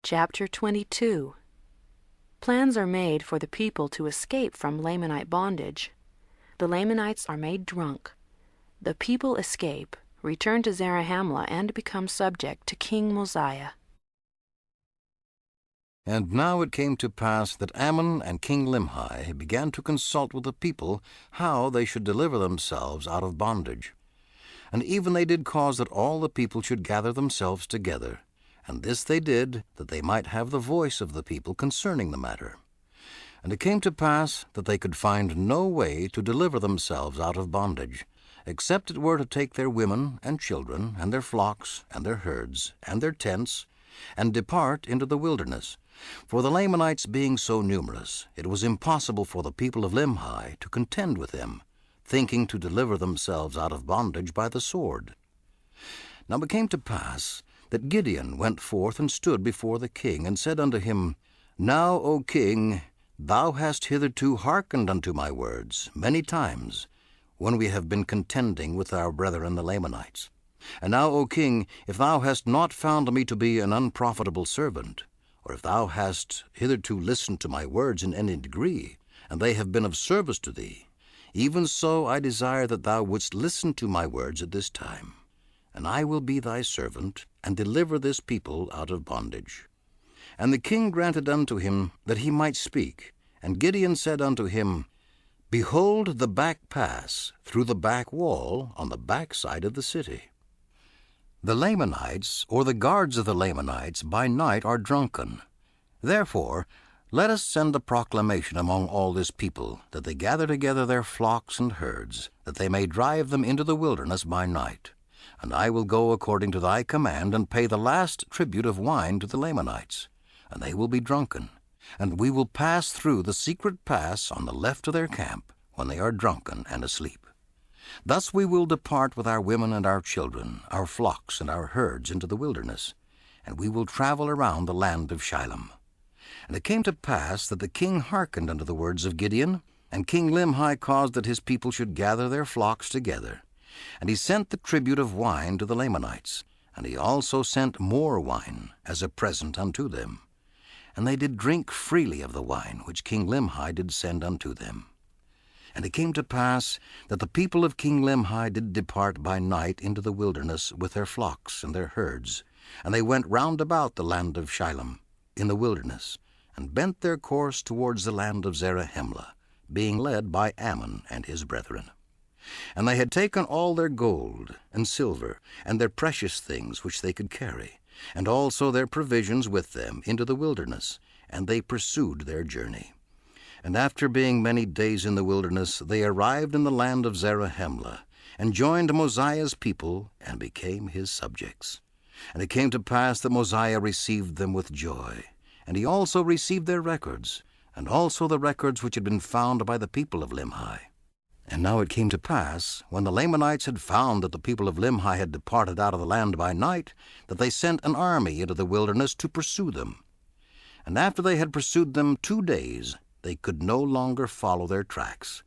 Chapter 22. Plans are made for the people to escape from Lamanite bondage. The Lamanites are made drunk. The people escape, return to Zarahemla, and become subject to King Mosiah. And now it came to pass that Ammon and King Limhi began to consult with the people how they should deliver themselves out of bondage. And even they did cause that all the people should gather themselves together. And this they did, that they might have the voice of the people concerning the matter. And it came to pass that they could find no way to deliver themselves out of bondage, except it were to take their women and children, and their flocks, and their herds, and their tents, and depart into the wilderness. For the Lamanites being so numerous, it was impossible for the people of Limhi to contend with them, thinking to deliver themselves out of bondage by the sword. Now it came to pass that Gideon went forth and stood before the king, and said unto him, Now, O king, thou hast hitherto hearkened unto my words many times, when we have been contending with our brethren the Lamanites. And now, O king, if thou hast not found me to be an unprofitable servant, or if thou hast hitherto listened to my words in any degree, and they have been of service to thee, even so I desire that thou wouldst listen to my words at this time, and I will be thy servant, and deliver this people out of bondage. And the king granted unto him that he might speak. And Gideon said unto him, Behold the back pass through the back wall on the back side of the city. The Lamanites, or the guards of the Lamanites, by night are drunken. Therefore let us send a proclamation among all this people, that they gather together their flocks and herds, that they may drive them into the wilderness by night. And I will go according to thy command, and pay the last tribute of wine to the Lamanites, and they will be drunken. And we will pass through the secret pass on the left of their camp, when they are drunken and asleep. Thus we will depart with our women and our children, our flocks and our herds into the wilderness, and we will travel around the land of Shilom. And it came to pass that the king hearkened unto the words of Gideon, and King Limhi caused that his people should gather their flocks together. And he sent the tribute of wine to the Lamanites, and he also sent more wine as a present unto them. And they did drink freely of the wine which King Limhi did send unto them. And it came to pass that the people of King Limhi did depart by night into the wilderness with their flocks and their herds, and they went round about the land of Shilom in the wilderness, and bent their course towards the land of Zarahemla, being led by Ammon and his brethren. And they had taken all their gold and silver, and their precious things which they could carry, and also their provisions with them into the wilderness, and they pursued their journey. And after being many days in the wilderness, they arrived in the land of Zarahemla, and joined Mosiah's people, and became his subjects. And it came to pass that Mosiah received them with joy, and he also received their records, and also the records which had been found by the people of Limhi. And now it came to pass, when the Lamanites had found that the people of Limhi had departed out of the land by night, that they sent an army into the wilderness to pursue them. And after they had pursued them 2 days, they could no longer follow their tracks.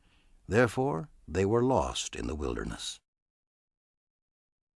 Therefore they were lost in the wilderness.